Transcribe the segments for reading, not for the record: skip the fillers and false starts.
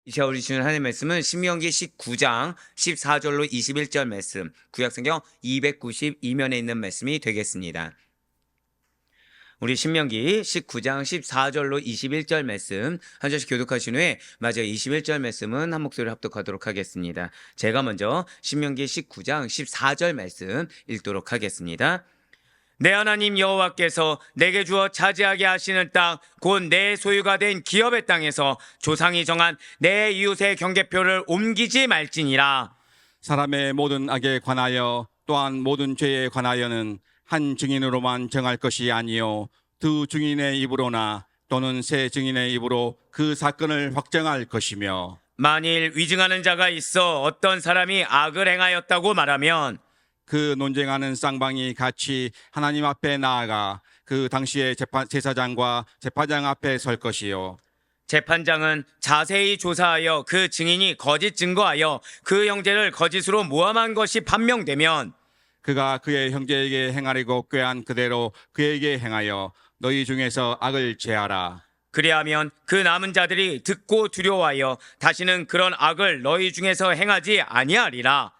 이제 우리 주는 하나님의 말씀은 신명기 19장 14절로 21절 말씀, 구약성경 292면에 있는 말씀이 되겠습니다. 우리 신명기 19장 14절로 21절 말씀 한 절씩 교독하신 후에 마저 21절 말씀은 한 목소리로 합독하도록 하겠습니다. 제가 먼저 신명기 19장 14절 말씀 읽도록 하겠습니다. 내 하나님 여호와께서 내게 주어 차지하게 하시는 땅, 곧 내 소유가 된 기업의 땅에서 조상이 정한 내 이웃의 경계표를 옮기지 말지니라. 사람의 모든 악에 관하여 또한 모든 죄에 관하여는 한 증인으로만 정할 것이 아니요 두 증인의 입으로나 또는 세 증인의 입으로 그 사건을 확정할 것이며, 만일 위증하는 자가 있어 어떤 사람이 악을 행하였다고 말하면 그 논쟁하는 쌍방이 같이 하나님 앞에 나아가 그 당시의 제사장과 재판장 앞에 설 것이요 재판장은 자세히 조사하여 그 증인이 거짓 증거하여 그 형제를 거짓으로 모함한 것이 판명되면 그가 그의 형제에게 행하려고 꾀한 그대로 그에게 행하여 너희 중에서 악을 제하라. 그리하면 그 남은 자들이 듣고 두려워하여 다시는 그런 악을 너희 중에서 행하지 아니하리라.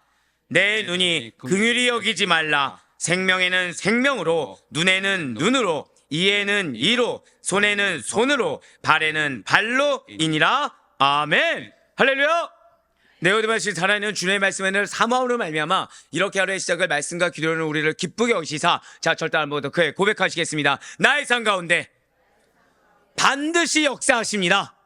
내 눈이 긍휼히 여기지 말라. 생명에는 생명으로, 눈에는 눈으로, 이에는 이로, 손에는 손으로, 발에는 발로 이니라. 아멘. 할렐루야. 내 모든 말씀 살아있는 주님의 말씀에는 사모함으로 말미암아 이렇게 하루의 시작을 말씀과 기도로 우리를 기쁘게 여기시사, 자 절대 안 보도 그의 고백하시겠습니다. 나의 삶 가운데 반드시 역사하십니다.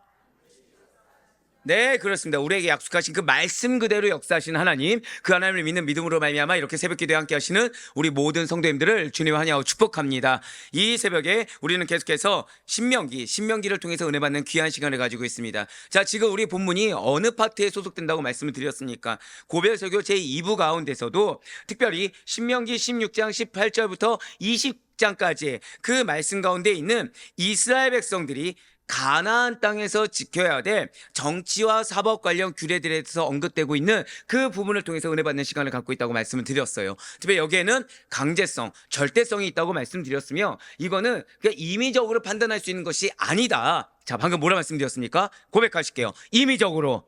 네, 그렇습니다. 우리에게 약속하신 그 말씀 그대로 역사하시는 하나님, 그 하나님을 믿는 믿음으로 말미암아 이렇게 새벽 기도에 함께 하시는 우리 모든 성도님들을 주님의 환영하고 축복합니다. 이 새벽에 우리는 계속해서 신명기를 통해서 은혜 받는 귀한 시간을 가지고 있습니다. 자, 지금 우리 본문이 어느 파트에 소속된다고 말씀을 드렸습니까? 고별설교 제2부 가운데서도 특별히 신명기 16장 18절부터 20장까지 그 말씀 가운데 있는 이스라엘 백성들이 가나안 땅에서 지켜야 될 정치와 사법 관련 규례들에 대해서 언급되고 있는 그 부분을 통해서 은혜 받는 시간을 갖고 있다고 말씀을 드렸어요. 특히 여기에는 강제성, 절대성이 있다고 말씀드렸으며, 이거는 그냥 임의적으로 판단할 수 있는 것이 아니다. 자, 방금 뭐라 말씀드렸습니까? 고백하실게요. 임의적으로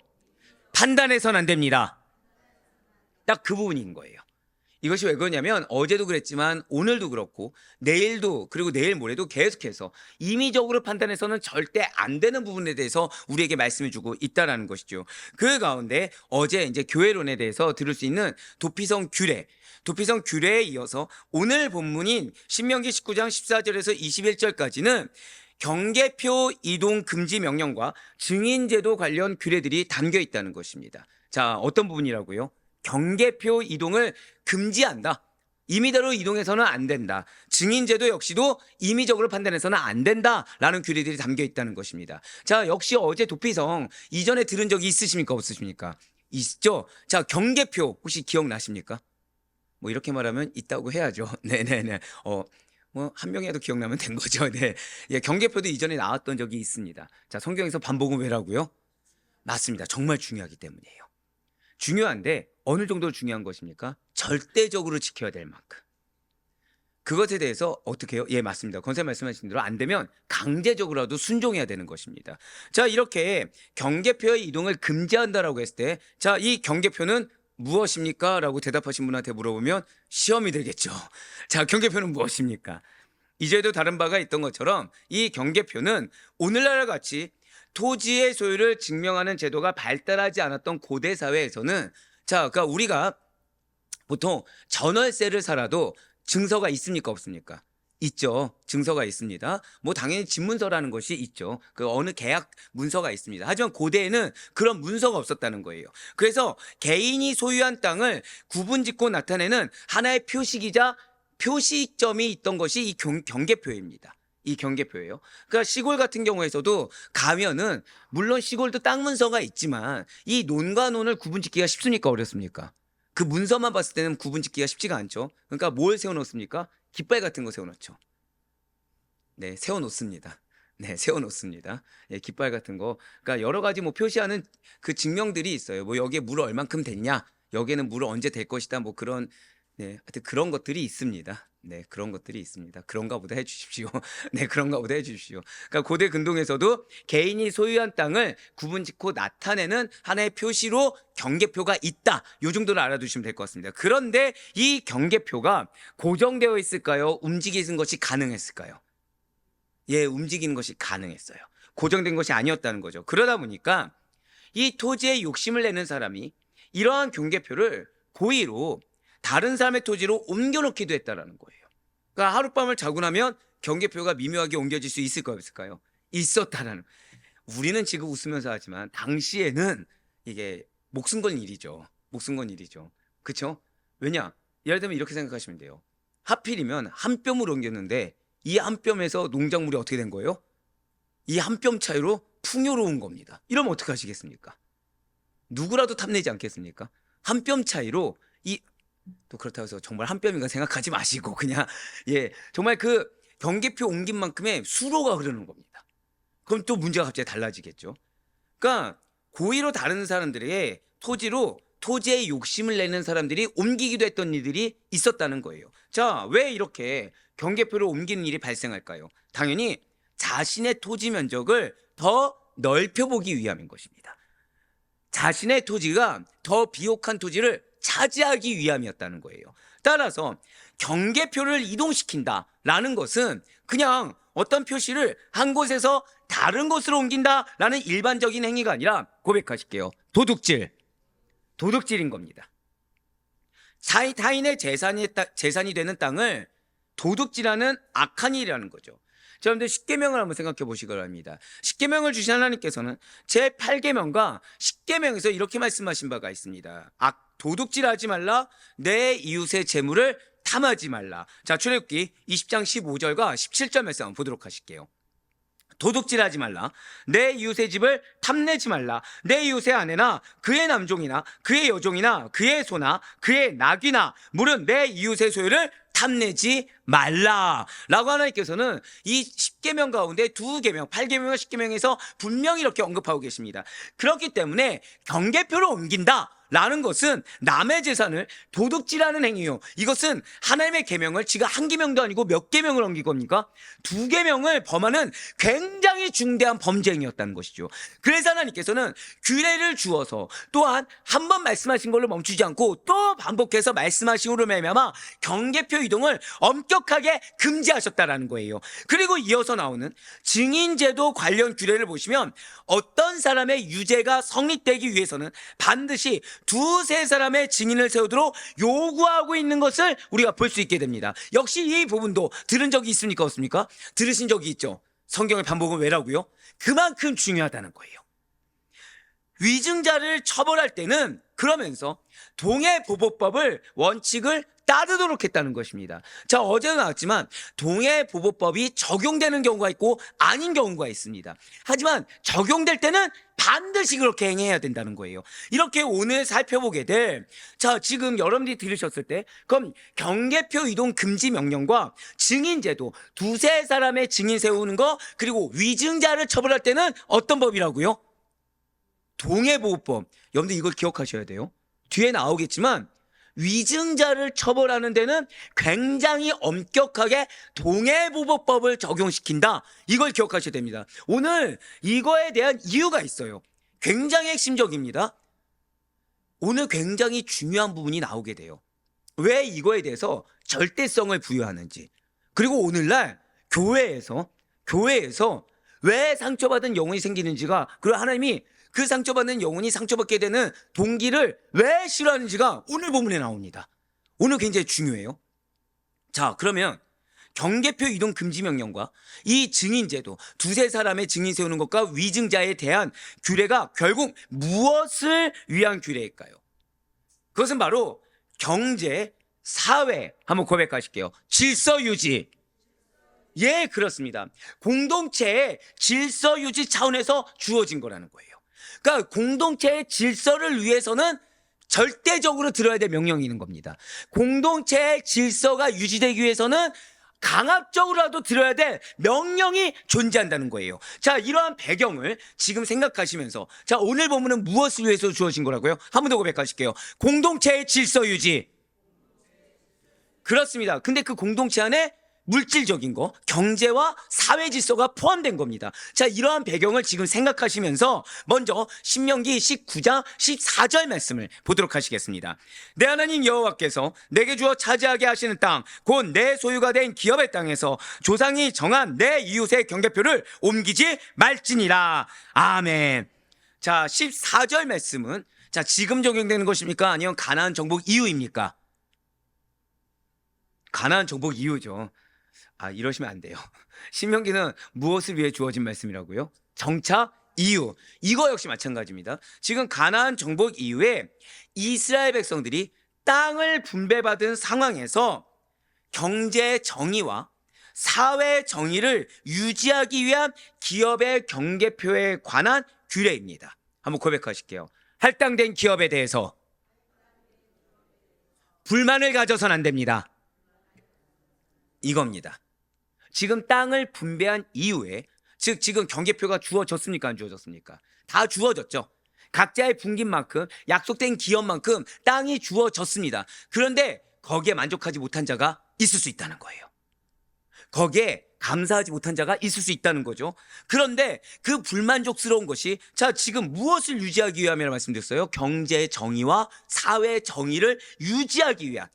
판단해서는 안 됩니다. 딱 그 부분인 거예요. 이것이 왜 그러냐면 어제도 그랬지만 오늘도 그렇고 내일도, 그리고 내일 모레도 계속해서 임의적으로 판단해서는 절대 안 되는 부분에 대해서 우리에게 말씀해 주고 있다라는 것이죠. 그 가운데 어제 이제 교회론에 대해서 들을 수 있는 도피성 규례에 이어서 오늘 본문인 신명기 19장 14절에서 21절까지는 경계표 이동 금지 명령과 증인제도 관련 규례들이 담겨 있다는 것입니다. 자, 어떤 부분이라고요? 경계표 이동을 금지한다. 임의대로 이동해서는 안 된다. 증인제도 역시도 임의적으로 판단해서는 안 된다라는 규례들이 담겨 있다는 것입니다. 자, 역시 어제 도피성 이전에 들은 적이 있으십니까? 없으십니까? 있죠. 자, 경계표 혹시 기억나십니까? 뭐 이렇게 말하면 있다고 해야죠. 네네네. 뭐 한 명이라도 기억나면 된 거죠. 네. 예, 경계표도 이전에 나왔던 적이 있습니다. 자, 성경에서 반복은 왜라고요? 맞습니다. 정말 중요하기 때문이에요. 중요한데 어느 정도로 중요한 것입니까? 절대적으로 지켜야 될 만큼. 그것에 대해서 어떻게 해요? 예, 맞습니다. 권사님 말씀하신 대로 안 되면 강제적으로라도 순종해야 되는 것입니다. 자, 이렇게 경계표의 이동을 금지한다라고 했을 때, 자, 이 경계표는 무엇입니까? 라고 대답하신 분한테 물어보면 시험이 되겠죠. 자, 경계표는 무엇입니까? 이제도 다른 바가 있던 것처럼 이 경계표는 오늘날 같이 토지의 소유를 증명하는 제도가 발달하지 않았던 고대 사회에서는, 자, 그러니까 우리가 보통 전월세를 살아도 증서가 있습니까? 없습니까? 있죠. 증서가 있습니다. 뭐 당연히 집문서라는 것이 있죠. 그 어느 계약 문서가 있습니다. 하지만 고대에는 그런 문서가 없었다는 거예요. 그래서 개인이 소유한 땅을 구분짓고 나타내는 하나의 표식이자 표시점이 있던 것이 이 경계표입니다. 이 경계표예요. 그러니까 시골 같은 경우에서도 가면은 물론 시골도 땅 문서가 있지만 이 논과 논을 구분짓기가 쉽습니까? 어렵습니까? 그 문서만 봤을 때는 구분짓기가 쉽지가 않죠. 그러니까 뭘 세워놓습니까? 깃발 같은 거 세워놓죠. 네, 세워놓습니다. 네, 세워놓습니다. 예, 깃발 같은 거. 그러니까 여러 가지 뭐 표시하는 그 증명들이 있어요. 뭐 여기에 물을 얼만큼 됐냐, 여기에는 물을 언제 댈 것이다, 뭐 그런 네, 하여튼 그런 것들이 있습니다. 네, 그런 것들이 있습니다. 그런가 보다 해주십시오. 네, 그런가 보다 해주십시오. 그러니까 고대 근동에서도 개인이 소유한 땅을 구분짓고 나타내는 하나의 표시로 경계표가 있다. 요 정도를 알아두시면 될 것 같습니다. 그런데 이 경계표가 고정되어 있을까요? 움직이는 것이 가능했을까요? 예, 움직이는 것이 가능했어요. 고정된 것이 아니었다는 거죠. 그러다 보니까 이 토지에 욕심을 내는 사람이 이러한 경계표를 고의로 다른 사람의 토지로 옮겨놓기도 했다라는 거예요. 그러니까 하룻밤을 자고 나면 경계표가 미묘하게 옮겨질 수 있을까요, 없을까요? 있었다라는. 우리는 지금 웃으면서 하지만 당시에는 이게 목숨 건 일이죠. 목숨 건 일이죠. 그렇죠? 왜냐? 예를 들면 이렇게 생각하시면 돼요. 하필이면 한 뼘을 옮겼는데 이 한 뼘에서 농작물이 어떻게 된 거예요? 이 한 뼘 차이로 풍요로운 겁니다. 이러면 어떻게 하시겠습니까? 누구라도 탐내지 않겠습니까? 한 뼘 차이로 또 그렇다고 해서 정말 한 뼘인가 생각하지 마시고 그냥 정말 그 경계표 옮긴 만큼의 수로가 흐르는 겁니다. 그럼 또 문제가 갑자기 달라지겠죠. 그러니까 고의로 다른 사람들에게 토지에 욕심을 내는 사람들이 옮기기도 했던 일들이 있었다는 거예요. 자, 왜 이렇게 경계표를 옮기는 일이 발생할까요? 당연히 자신의 토지 면적을 더 넓혀보기 위함인 것입니다. 자신의 토지가 더 비옥한 토지를 차지하기 위함이었다는 거예요. 따라서 경계표를 이동시킨다라는 것은 그냥 어떤 표시를 한 곳에서 다른 곳으로 옮긴다라는 일반적인 행위가 아니라 고백하실게요. 도둑질인 겁니다. 타인의 재산이 되는 땅을 도둑질하는 악한 일이라는 거죠. 자, 여러분들 십계명을 한번 생각해 보시기 바랍니다. 십계명을 주신 하나님께서는 제8계명과 십계명에서 이렇게 말씀하신 바가 있습니다. 도둑질하지 말라, 내 이웃의 재물을 탐하지 말라. 자, 출애굽기 20장 15절과 17절 말씀 한번 보도록 하실게요. 도둑질하지 말라, 내 이웃의 집을 탐내지 말라, 내 이웃의 아내나 그의 남종이나 그의 여종이나 그의 소나 그의 낙이나 물은 내 이웃의 소유를 탐내지 말라 라고 하나님께서는 이 10계명 가운데 2계명 8계명과 10계명에서 분명히 이렇게 언급하고 계십니다. 그렇기 때문에 경계표를 옮긴다 라는 것은 남의 재산을 도둑질하는 행위요. 이것은 하나님의 계명을 지가 한 계명도 아니고 몇 계명을 옮긴 겁니까? 2계명을 범하는 굉장히 중대한 범죄 행위였다는 것이죠. 그래서 하나님께서는 규례를 주어서 또한 한 번 말씀하신 걸로 멈추지 않고 또 반복해서 말씀하심으로 말미암아 경계표 이동을 엄격하게 금지하셨다라는 거예요. 그리고 이어서 나오는 증인제도 관련 규례를 보시면 어떤 사람의 유죄가 성립되기 위해서는 반드시 2-3 사람의 증인을 세우도록 요구하고 있는 것을 우리가 볼 수 있게 됩니다. 역시 이 부분도 들은 적이 있습니까? 없습니까? 들으신 적이 있죠. 성경의 반복은 왜라고요? 그만큼 중요하다는 거예요. 위증자를 처벌할 때는 그러면서 동해보복법을 원칙을 따르도록 했다는 것입니다. 자, 어제도 나왔지만 동해보복법이 적용되는 경우가 있고 아닌 경우가 있습니다. 하지만 적용될 때는 반드시 그렇게 행해야 된다는 거예요. 이렇게 오늘 살펴보게 될, 자, 지금 여러분들이 들으셨을 때 그럼 경계표 이동 금지 명령과 증인제도 2-3 사람의 증인 세우는 거, 그리고 위증자를 처벌할 때는 어떤 법이라고요? 동해보호법. 여러분들 이걸 기억하셔야 돼요. 뒤에 나오겠지만 위증자를 처벌하는 데는 굉장히 엄격하게 동해보호법을 적용시킨다. 이걸 기억하셔야 됩니다. 오늘 이거에 대한 이유가 있어요. 굉장히 핵심적입니다. 오늘 굉장히 중요한 부분이 나오게 돼요. 왜 이거에 대해서 절대성을 부여하는지, 그리고 오늘날 교회에서 왜 상처받은 영혼이 생기는지가, 그리고 하나님이 그 상처받는 영혼이 상처받게 되는 동기를 왜 싫어하는지가 오늘 본문에 나옵니다. 오늘 굉장히 중요해요. 자, 그러면 경계표 이동 금지 명령과 이 증인제도 2-3 사람의 증인 세우는 것과 위증자에 대한 규례가 결국 무엇을 위한 규례일까요? 그것은 바로 경제, 사회, 한번 고백하실게요. 질서 유지. 예, 그렇습니다. 공동체의 질서 유지 차원에서 주어진 거라는 거예요. 그러니까 공동체의 질서를 위해서는 절대적으로 들어야 될 명령이 있는 겁니다. 공동체의 질서가 유지되기 위해서는 강압적으로라도 들어야 될 명령이 존재한다는 거예요. 자, 이러한 배경을 지금 생각하시면서, 자, 오늘 본문은 무엇을 위해서 주어진 거라고요? 한 번 더 고백하실게요. 공동체의 질서 유지. 그렇습니다. 근데 그 공동체 안에 물질적인 거, 경제와 사회 질서가 포함된 겁니다. 자, 이러한 배경을 지금 생각하시면서 먼저 신명기 19장 14절 말씀을 보도록 하시겠습니다. 내 하나님 여호와께서 내게 주어 차지하게 하시는 땅, 곧 내 소유가 된 기업의 땅에서 조상이 정한 내 이웃의 경계표를 옮기지 말지니라. 아멘. 자, 14절 말씀은 자, 지금 적용되는 것입니까? 아니면 가나안 정복 이후입니까? 가나안 정복 이후죠. 이러시면 안 돼요. 신명기는 무엇을 위해 주어진 말씀이라고요? 정착 이후. 이거 역시 마찬가지입니다. 지금 가나안 정복 이후에 이스라엘 백성들이 땅을 분배받은 상황에서 경제 정의와 사회 정의를 유지하기 위한 기업의 경계표에 관한 규례입니다. 한번 고백하실게요. 할당된 기업에 대해서 불만을 가져선 안 됩니다. 이겁니다. 지금 땅을 분배한 이후에, 즉 지금 경계표가 주어졌습니까? 안 주어졌습니까? 다 주어졌죠. 각자의 분긴 만큼, 약속된 기업만큼 땅이 주어졌습니다. 그런데 거기에 만족하지 못한 자가 있을 수 있다는 거예요. 거기에 감사하지 못한 자가 있을 수 있다는 거죠. 그런데 그 불만족스러운 것이, 자, 지금 무엇을 유지하기 위함이라고 말씀드렸어요? 경제 정의와 사회 정의를 유지하기 위한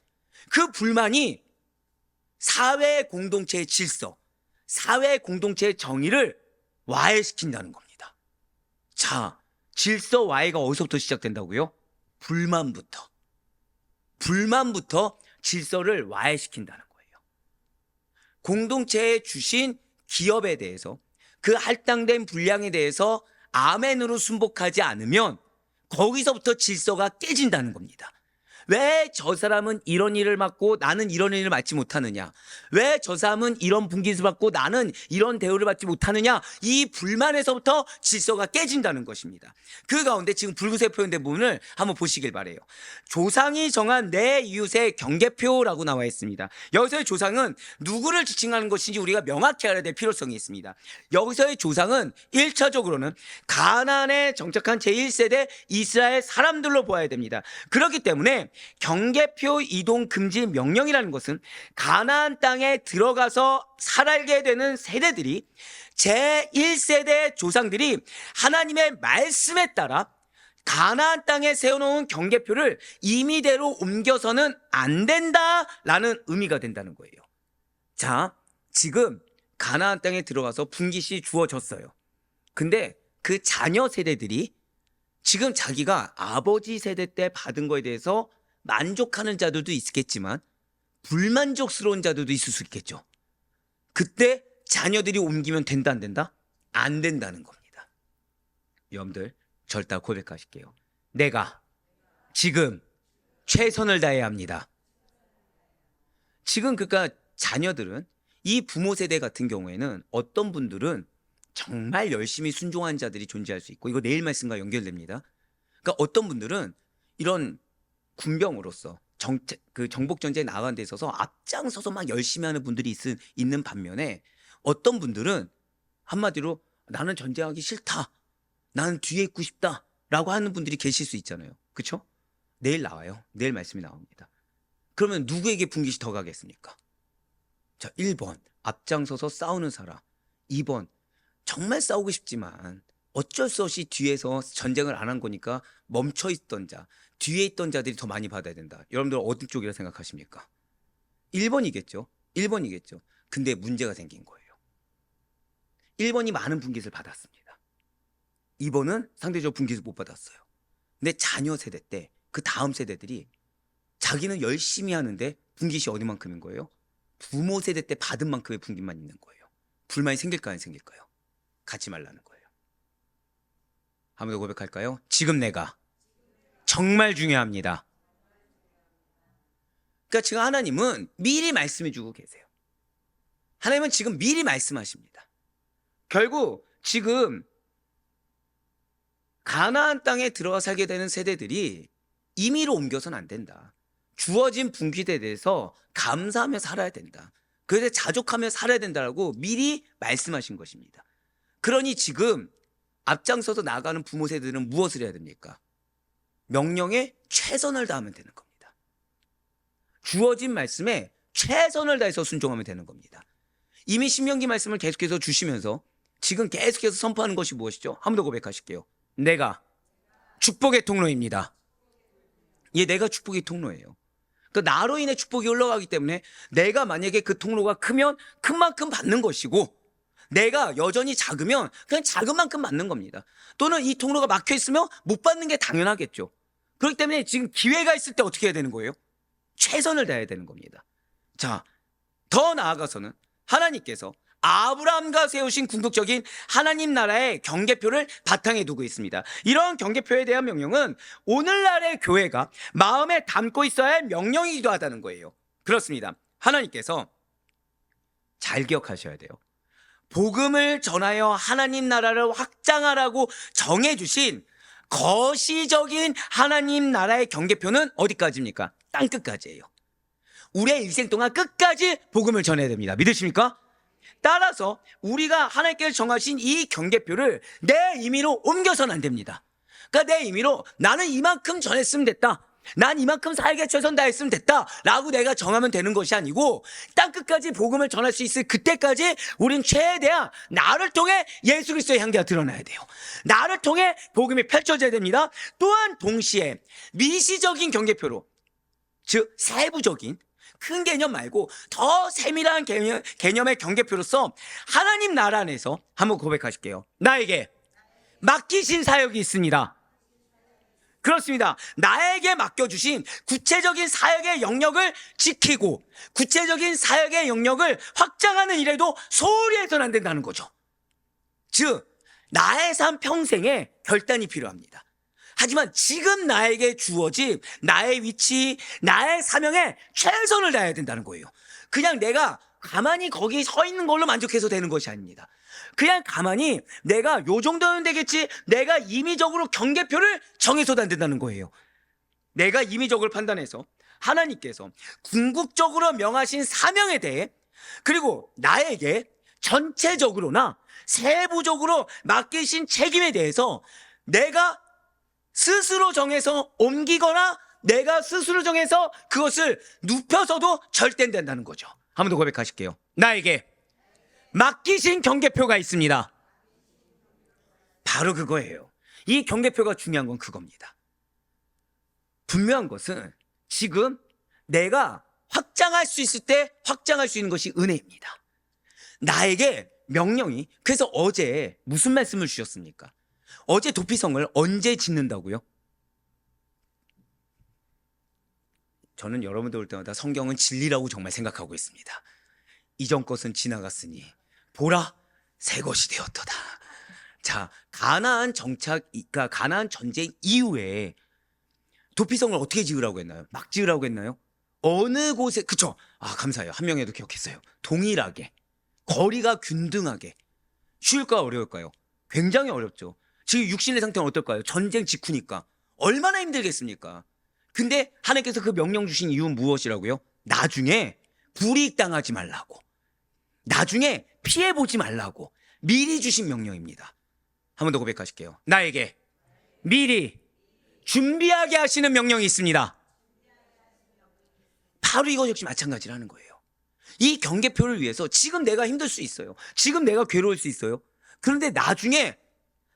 그 불만이 사회 공동체의 질서, 사회 공동체의 정의를 와해시킨다는 겁니다. 자, 질서 와해가 어디서부터 시작된다고요? 불만부터 질서를 와해시킨다는 거예요. 공동체에 주신 기업에 대해서, 그 할당된 분량에 대해서 아멘으로 순복하지 않으면 거기서부터 질서가 깨진다는 겁니다. 왜 저 사람은 이런 일을 맡고 나는 이런 일을 맡지 못하느냐? 왜 저 사람은 이런 분깃을 받고 나는 이런 대우를 받지 못하느냐? 이 불만에서부터 질서가 깨진다는 것입니다. 그 가운데 지금 붉은색 표현된 부분을 한번 보시길 바래요. 조상이 정한 내 이웃의 경계표라고 나와 있습니다. 여기서의 조상은 누구를 지칭하는 것인지 우리가 명확히 알아야 될 필요성이 있습니다. 여기서의 조상은 1차적으로는 가나안에 정착한 제1세대 이스라엘 사람들로 보아야 됩니다. 그렇기 때문에 경계표 이동 금지 명령이라는 것은 가나안 땅에 들어가서 살게 되는 세대들이, 제1세대 조상들이 하나님의 말씀에 따라 가나안 땅에 세워놓은 경계표를 임의대로 옮겨서는 안 된다라는 의미가 된다는 거예요. 자, 지금 가나안 땅에 들어가서 분깃이 주어졌어요. 근데 그 자녀 세대들이 지금 자기가 아버지 세대 때 받은 거에 대해서 만족하는 자들도 있겠지만 불만족스러운 자들도 있을 수 있겠죠. 그때 자녀들이 옮기면 된다 안 된다? 안 된다는 겁니다. 여러분들 절대 고백하실게요. 내가 지금 최선을 다해야 합니다. 지금 그러니까 자녀들은, 이 부모 세대 같은 경우에는 어떤 분들은 정말 열심히 순종한 자들이 존재할 수 있고, 이거 내일 말씀과 연결됩니다. 그러니까 어떤 분들은 이런 군병으로서 정복전쟁에 나가는 데 있어서 앞장서서 막 열심히 하는 분들이 있는 반면에, 어떤 분들은 한마디로 나는 전쟁하기 싫다, 나는 뒤에 있고 싶다 라고 하는 분들이 계실 수 있잖아요. 그렇죠? 내일 나와요. 내일 말씀이 나옵니다. 그러면 누구에게 분깃이 더 가겠습니까? 자, 1번 앞장서서 싸우는 사람, 2번 정말 싸우고 싶지만 어쩔 수 없이 뒤에서 전쟁을 안 한 거니까 멈춰 있던 자, 뒤에 있던 자들이 더 많이 받아야 된다. 여러분들 어디 쪽이라 생각하십니까? 1번이겠죠. 1번이겠죠. 근데 문제가 생긴 거예요. 1번이 많은 분깃을 받았습니다. 2번은 상대적으로 분깃을 못 받았어요. 근데 자녀 세대 때 그 다음 세대들이 자기는 열심히 하는데 분깃이 어디만큼인 거예요? 부모 세대 때 받은 만큼의 분깃만 있는 거예요. 불만이 생길까요? 안 생길까요? 갖지 말라는 거예요. 한 번 더 고백할까요? 지금 내가 정말 중요합니다. 그러니까 지금 하나님은 미리 말씀해 주고 계세요. 하나님은 지금 미리 말씀하십니다. 결국 지금 가나안 땅에 들어가 살게 되는 세대들이 임의로 옮겨서는 안 된다. 주어진 분깃에 대해서 감사하며 살아야 된다. 그래서 자족하며 살아야 된다라고 미리 말씀하신 것입니다. 그러니 지금 앞장서서 나가는 부모 세대들은 무엇을 해야 됩니까? 명령에 최선을 다하면 되는 겁니다. 주어진 말씀에 최선을 다해서 순종하면 되는 겁니다. 이미 신명기 말씀을 계속해서 주시면서 지금 계속해서 선포하는 것이 무엇이죠? 한 번 더 고백하실게요. 내가 축복의 통로입니다. 예, 내가 축복의 통로예요. 그러니까 나로 인해 축복이 흘러가기 때문에 내가 만약에 그 통로가 크면 큰 만큼 받는 것이고, 내가 여전히 작으면 그냥 작은 만큼 받는 겁니다. 또는 이 통로가 막혀 있으면 못 받는 게 당연하겠죠. 그렇기 때문에 지금 기회가 있을 때 어떻게 해야 되는 거예요? 최선을 다해야 되는 겁니다. 자, 더 나아가서는 하나님께서 아브라함과 세우신 궁극적인 하나님 나라의 경계표를 바탕에 두고 있습니다. 이런 경계표에 대한 명령은 오늘날의 교회가 마음에 담고 있어야 할 명령이기도 하다는 거예요. 그렇습니다. 하나님께서 잘 기억하셔야 돼요. 복음을 전하여 하나님 나라를 확장하라고 정해주신 거시적인 하나님 나라의 경계표는 어디까지입니까? 땅끝까지예요. 우리의 일생 동안 끝까지 복음을 전해야 됩니다. 믿으십니까? 따라서 우리가 하나님께서 정하신 이 경계표를 내 임의로 옮겨서는 안 됩니다. 그러니까 내 임의로 나는 이만큼 전했으면 됐다, 난 이만큼 살게 최선 다했으면 됐다 라고 내가 정하면 되는 것이 아니고, 땅끝까지 복음을 전할 수 있을 그때까지 우린 최대한 나를 통해 예수 그리스도의 향기가 드러나야 돼요. 나를 통해 복음이 펼쳐져야 됩니다. 또한 동시에 미시적인 경계표로, 즉 세부적인 큰 개념 말고 더 세밀한 개념의 경계표로서 하나님 나라 안에서 한번 고백하실게요. 나에게 맡기신 사역이 있습니다. 그렇습니다. 나에게 맡겨주신 구체적인 사역의 영역을 지키고 구체적인 사역의 영역을 확장하는 일에도 소홀히 해서는 안 된다는 거죠. 즉 나의 삶 평생에 결단이 필요합니다. 하지만 지금 나에게 주어진 나의 위치, 나의 사명에 최선을 다해야 된다는 거예요. 그냥 내가 가만히 거기 서 있는 걸로 만족해서 되는 것이 아닙니다. 그냥 가만히 내가 요 정도는 되겠지, 내가 임의적으로 경계표를 정해서도 안 된다는 거예요. 내가 임의적으로 판단해서 하나님께서 궁극적으로 명하신 사명에 대해, 그리고 나에게 전체적으로나 세부적으로 맡기신 책임에 대해서 내가 스스로 정해서 옮기거나 내가 스스로 정해서 그것을 눕혀서도 절대 안 된다는 거죠. 한 번 더 고백하실게요. 나에게 맡기신 경계표가 있습니다. 바로 그거예요. 이 경계표가 중요한 건 그겁니다. 분명한 것은 지금 내가 확장할 수 있을 때 확장할 수 있는 것이 은혜입니다. 나에게 명령이, 그래서 어제 무슨 말씀을 주셨습니까? 어제 도피성을 언제 짓는다고요? 저는 여러분들 올 때마다 성경은 진리라고 정말 생각하고 있습니다. 이전 것은 지나갔으니 보라 새 것이 되었도다. 자, 가나안 전쟁 이후에 도피성을 어떻게 지으라고 했나요? 막 지으라고 했나요? 어느 곳에, 그쵸? 아, 감사해요. 한 명에도 기억했어요. 동일하게, 거리가 균등하게. 쉬울까요? 어려울까요? 굉장히 어렵죠. 지금 육신의 상태는 어떨까요? 전쟁 직후니까 얼마나 힘들겠습니까? 근데 하나님께서 그 명령 주신 이유는 무엇이라고요? 나중에 불이익 당하지 말라고, 나중에 피해 보지 말라고 미리 주신 명령입니다. 한 번 더 고백하실게요. 나에게 미리 준비하게 하시는 명령이 있습니다. 바로 이거 역시 마찬가지라는 거예요. 이 경계표를 위해서 지금 내가 힘들 수 있어요. 지금 내가 괴로울 수 있어요. 그런데 나중에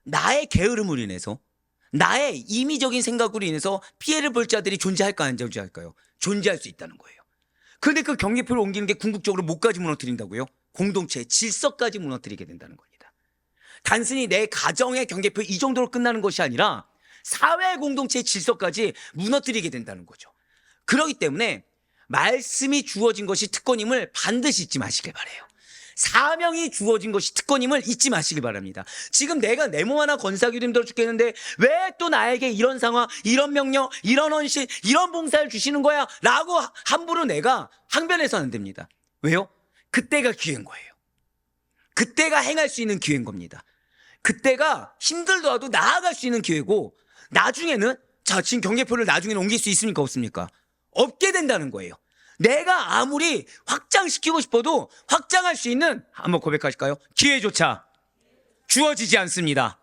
나의 게으름으로 인해서, 나의 임의적인 생각으로 인해서 피해를 볼 자들이 존재할까 안 존재할까요? 존재할 수 있다는 거예요. 그런데 그 경계표를 옮기는 게 궁극적으로 뭐까지 무너뜨린다고요? 공동체의 질서까지 무너뜨리게 된다는 겁니다. 단순히 내 가정의 경계표 이 정도로 끝나는 것이 아니라 사회 공동체의 질서까지 무너뜨리게 된다는 거죠. 그렇기 때문에 말씀이 주어진 것이 특권임을 반드시 잊지 마시길 바라요. 사명이 주어진 것이 특권임을 잊지 마시길 바랍니다. 지금 내가 내 몸 하나 건사하기도 힘들어 죽겠는데 왜 또 나에게 이런 상황, 이런 명령, 이런 헌신, 이런 봉사를 주시는 거야? 라고 함부로 내가 항변해서는 안 됩니다. 왜요? 그때가 기회인 거예요. 그때가 행할 수 있는 기회인 겁니다. 그때가 힘들더라도 나아갈 수 있는 기회고, 나중에는, 자, 지금 경계표를 나중에는 옮길 수 있습니까? 없습니까? 없게 된다는 거예요. 내가 아무리 확장시키고 싶어도 확장할 수 있는, 한번 고백하실까요? 기회조차 주어지지 않습니다.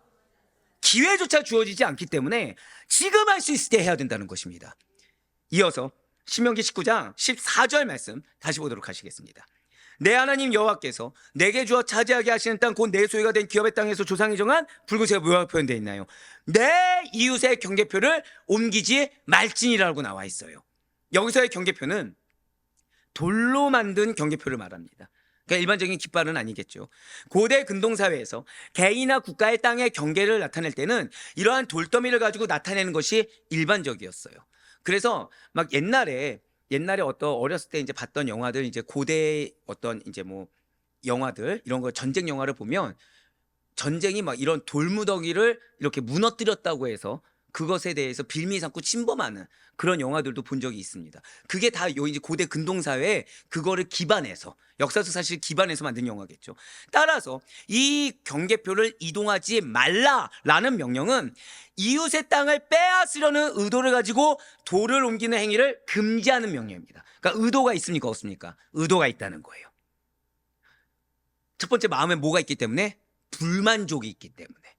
기회조차 주어지지 않기 때문에 지금 할 수 있을 때 해야 된다는 것입니다. 이어서 신명기 19장 14절 말씀 다시 보도록 하시겠습니다. 내 하나님 여호와께서 내게 주어 차지하게 하시는 땅 곧 내 소유가 된 기업의 땅에서 조상이 정한 붉은색 뭐라고 표현되어 있나요? 내 이웃의 경계표를 옮기지 말지니라고 나와 있어요. 여기서의 경계표는 돌로 만든 경계표를 말합니다. 그러니까 일반적인 깃발은 아니겠죠. 고대 근동사회에서 개인이나 국가의 땅의 경계를 나타낼 때는 이러한 돌더미를 가지고 나타내는 것이 일반적이었어요. 그래서 막 옛날에 어떤 어렸을 때 이제 봤던 영화들, 이제 고대 어떤 이제 뭐 영화들, 이런 거 전쟁 영화를 보면 전쟁이 막 이런 돌무더기를 이렇게 무너뜨렸다고 해서 그것에 대해서 빌미 삼고 침범하는 그런 영화들도 본 적이 있습니다. 그게 다 요 이제 고대 근동사회에 그거를 기반해서, 역사적 사실 기반해서 만든 영화겠죠. 따라서 이 경계표를 이동하지 말라라는 명령은 이웃의 땅을 빼앗으려는 의도를 가지고 돌을 옮기는 행위를 금지하는 명령입니다. 그러니까 의도가 있습니까, 없습니까? 의도가 있다는 거예요. 첫 번째, 마음에 뭐가 있기 때문에? 불만족이 있기 때문에.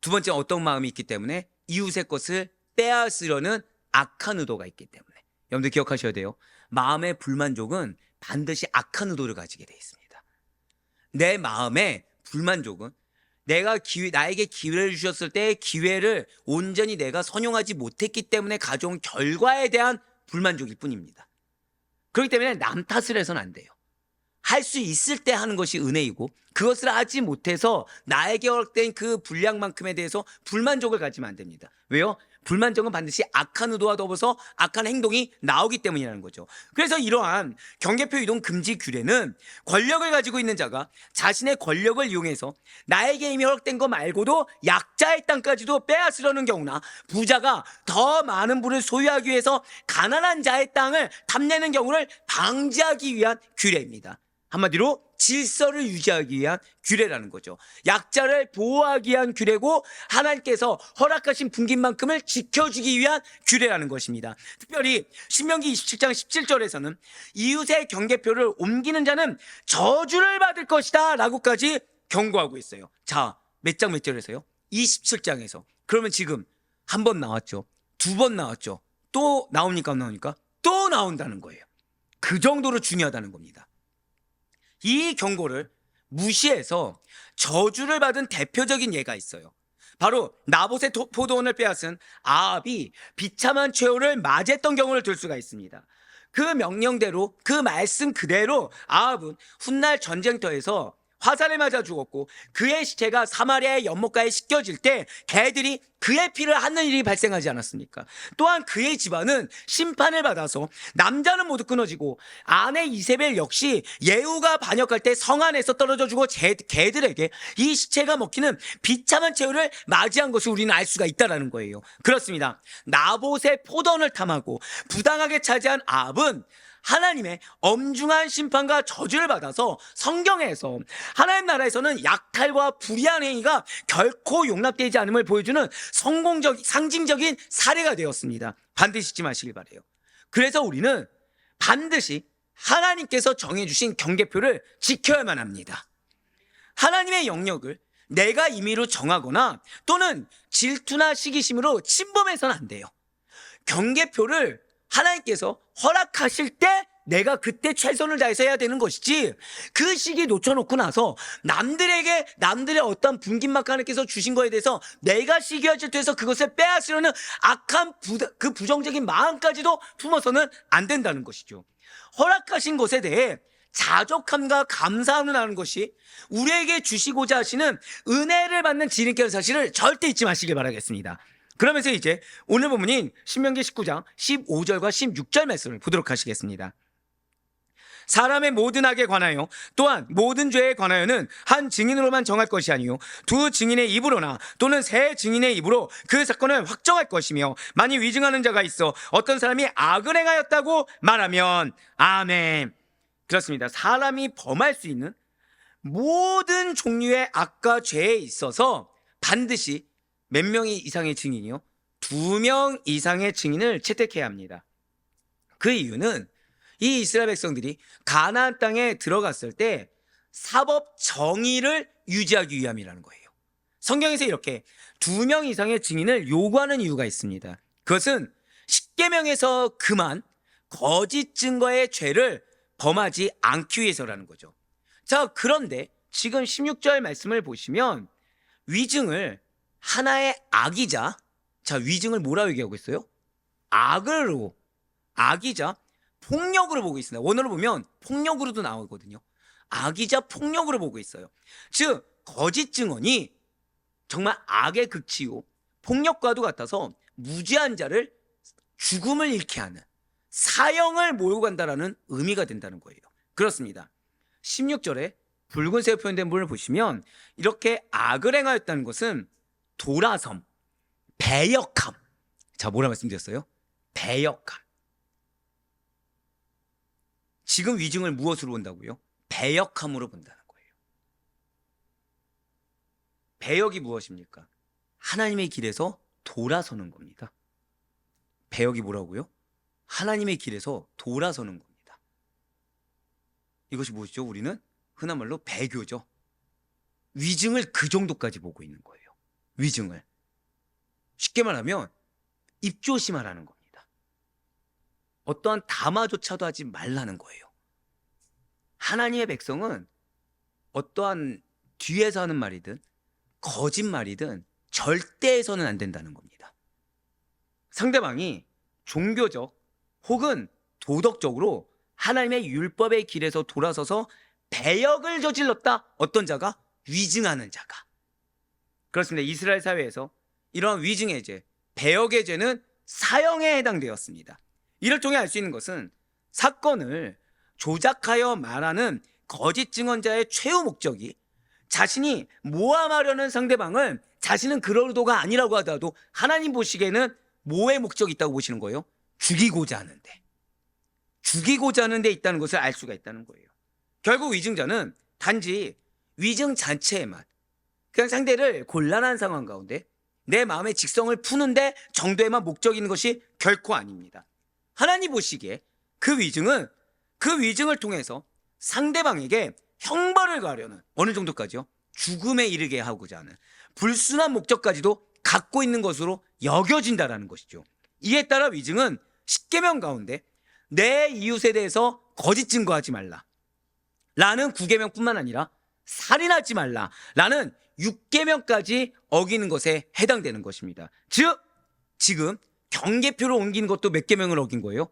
두 번째, 어떤 마음이 있기 때문에? 이웃의 것을 빼앗으려는 악한 의도가 있기 때문에. 여러분들 기억하셔야 돼요. 마음의 불만족은 반드시 악한 의도를 가지게 되어 있습니다. 내 마음의 불만족은 나에게 기회를 주셨을 때 기회를 온전히 내가 선용하지 못했기 때문에 가져온 결과에 대한 불만족일 뿐입니다. 그렇기 때문에 남 탓을 해서는 안 돼요. 할 수 있을 때 하는 것이 은혜이고, 그것을 하지 못해서 나에게 허락된 그 분량만큼에 대해서 불만족을 가지면 안 됩니다. 왜요? 불만족은 반드시 악한 의도와 더불어서 악한 행동이 나오기 때문이라는 거죠. 그래서 이러한 경계표 이동 금지 규례는 권력을 가지고 있는 자가 자신의 권력을 이용해서 나에게 이미 허락된 거 말고도 약자의 땅까지도 빼앗으려는 경우나, 부자가 더 많은 부를 소유하기 위해서 가난한 자의 땅을 탐내는 경우를 방지하기 위한 규례입니다. 한마디로 질서를 유지하기 위한 규례라는 거죠. 약자를 보호하기 위한 규례고, 하나님께서 허락하신 분깃만큼을 지켜주기 위한 규례라는 것입니다. 특별히 신명기 27장 17절에서는 이웃의 경계표를 옮기는 자는 저주를 받을 것이다 라고까지 경고하고 있어요. 자, 몇 장 몇 절에서요? 27장에서. 그러면 지금 한 번 나왔죠. 두 번 나왔죠. 또 나옵니까, 안 나옵니까? 또 나온다는 거예요. 그 정도로 중요하다는 겁니다. 이 경고를 무시해서 저주를 받은 대표적인 예가 있어요. 바로 나봇의 포도원을 빼앗은 아합이 비참한 최후를 맞이했던 경우를 들 수가 있습니다. 그 명령대로, 그 말씀 그대로 아합은 훗날 전쟁터에서 화살에 맞아 죽었고, 그의 시체가 사마리아의 연못가에 씻겨질 때 개들이 그의 피를 핥는 일이 발생하지 않았습니까? 또한 그의 집안은 심판을 받아서 남자는 모두 끊어지고, 아내 이세벨 역시 예후가 반역할 때 성 안에서 떨어져 죽어 개들에게 이 시체가 먹히는 비참한 최후를 맞이한 것을 우리는 알 수가 있다는 거예요. 그렇습니다. 나봇의 포도원을 탐하고 부당하게 차지한 아합은 하나님의 엄중한 심판과 저주를 받아서 성경에서 하나님 나라에서는 약탈과 불의한 행위가 결코 용납되지 않음을 보여주는 상징적인 사례가 되었습니다. 반드시 잊지 마시길 바라요. 그래서 우리는 반드시 하나님께서 정해주신 경계표를 지켜야만 합니다. 하나님의 영역을 내가 임의로 정하거나 또는 질투나 시기심으로 침범해서는 안 돼요. 경계표를 하나님께서 허락하실 때 내가 그때 최선을 다해서 해야 되는 것이지, 그 시기 놓쳐놓고 나서 남들의 어떤 분깃막 하나님께서 주신 거에 대해서 내가 시기와 질투해서 그것을 빼앗으려는 악한 그 부정적인 마음까지도 품어서는 안 된다는 것이죠. 허락하신 것에 대해 자족함과 감사하는 것이 우리에게 주시고자 하시는 은혜를 받는 지름길 사실을 절대 잊지 마시길 바라겠습니다. 그러면서 이제 오늘 본문인 신명기 19장 15절과 16절 말씀을 보도록 하시겠습니다. 사람의 모든 악에 관하여 또한 모든 죄에 관하여는 한 증인으로만 정할 것이 아니요 두 증인의 입으로나 또는 세 증인의 입으로 그 사건을 확정할 것이며, 만일 위증하는 자가 있어 어떤 사람이 악을 행하였다고 말하면 아멘. 그렇습니다. 사람이 범할 수 있는 모든 종류의 악과 죄에 있어서 반드시 몇 명이 이상의 증인이요? 2명 이상의 증인을 채택해야 합니다. 그 이유는 이 이스라엘 백성들이 가나안 땅에 들어갔을 때 사법 정의를 유지하기 위함이라는 거예요. 성경에서 이렇게 2명 이상의 증인을 요구하는 이유가 있습니다. 그것은 십계명에서 그만 거짓 증거의 죄를 범하지 않기 위해서라는 거죠. 자, 그런데 지금 16절 말씀을 보시면 위증을 하나의 악이자, 자, 위증을 뭐라고 얘기하고 있어요? 악이자 폭력으로 보고 있습니다. 원어로 보면 폭력으로도 나오거든요. 악이자 폭력으로 보고 있어요. 즉 거짓 증언이 정말 악의 극치요 폭력과도 같아서 무죄한 자를 죽음을 잃게 하는 사형을 몰고 간다라는 의미가 된다는 거예요. 그렇습니다. 16절에 붉은색으로 표현된 부분을 보시면 이렇게 악을 행하였다는 것은 돌아섬, 배역함. 자, 뭐라 말씀드렸어요? 배역함. 지금 위증을 무엇으로 본다고요? 배역함으로 본다는 거예요. 배역이 무엇입니까? 하나님의 길에서 돌아서는 겁니다. 배역이 뭐라고요? 하나님의 길에서 돌아서는 겁니다. 이것이 무엇이죠? 우리는 흔한 말로 배교죠. 위증을 그 정도까지 보고 있는 거예요. 위증을. 쉽게 말하면 입조심하라는 겁니다. 어떠한 담화조차도 하지 말라는 거예요. 하나님의 백성은 어떠한 뒤에서 하는 말이든 거짓말이든 절대 해서는 안 된다는 겁니다. 상대방이 종교적 혹은 도덕적으로 하나님의 율법의 길에서 돌아서서 배역을 저질렀다. 어떤 자가? 위증하는 자가. 그렇습니다. 이스라엘 사회에서 이러한 위증의 죄, 배역의 죄는 사형에 해당되었습니다. 이를 통해 알 수 있는 것은 사건을 조작하여 말하는 거짓 증언자의 최후 목적이 자신이 모함하려는 상대방을 자신은 그럴 의도가 아니라고 하더라도 하나님 보시기에는 뭐의 목적이 있다고 보시는 거예요? 죽이고자 하는데. 죽이고자 하는데 있다는 것을 알 수가 있다는 거예요. 결국 위증자는 단지 위증 자체에만 그냥 상대를 곤란한 상황 가운데 내 마음의 직성을 푸는데 정도에만 목적이 있는 것이 결코 아닙니다. 하나님 보시기에 그 위증을 통해서 상대방에게 형벌을 가하려는 어느 정도까지요? 죽음에 이르게 하고자 하는 불순한 목적까지도 갖고 있는 것으로 여겨진다라는 것이죠. 이에 따라 위증은 십계명 가운데 내 이웃에 대해서 거짓 증거하지 말라 라는 9계명뿐만 아니라 살인하지 말라 라는 6계명까지 어기는 것에 해당되는 것입니다. 즉 지금 경계표를 옮기는 것도 몇 계명을 어긴 거예요?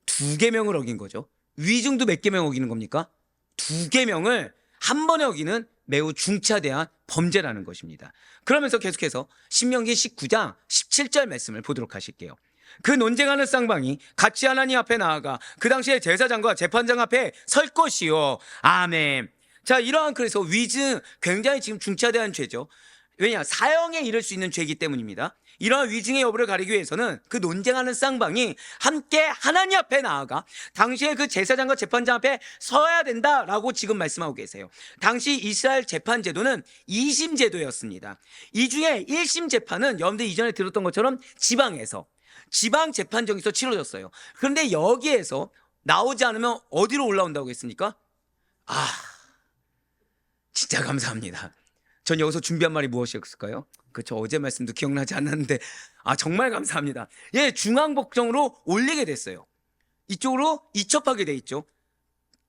2계명을 어긴 거죠. 위증도 몇 계명 어기는 겁니까? 2계명을 한 번에 어기는 매우 중차대한 범죄라는 것입니다. 그러면서 계속해서 신명기 19장 17절 말씀을 보도록 하실게요. 그 논쟁하는 쌍방이 같이 하나님 앞에 나아가 그 당시에 제사장과 재판장 앞에 설 것이요. 아멘. 자, 이러한 그래서 위증 굉장히 지금 중차대한 죄죠. 왜냐? 사형에 이를 수 있는 죄이기 때문입니다. 이러한 위증의 여부를 가리기 위해서는 그 논쟁하는 쌍방이 함께 하나님 앞에 나아가 당시에 그 제사장과 재판장 앞에 서야 된다라고 지금 말씀하고 계세요. 당시 이스라엘 재판 제도는 2심 제도였습니다. 이 중에 1심 재판은 여러분들 이전에 들었던 것처럼 지방에서 지방 재판정에서 치러졌어요. 그런데 여기에서 나오지 않으면 어디로 올라온다고 했습니까? 진짜 감사합니다. 전 여기서 준비한 말이 무엇이었을까요? 그렇죠. 어제 말씀도 기억나지 않았는데 정말 감사합니다. 예, 중앙법정으로 올리게 됐어요. 이쪽으로 이첩하게 돼 있죠.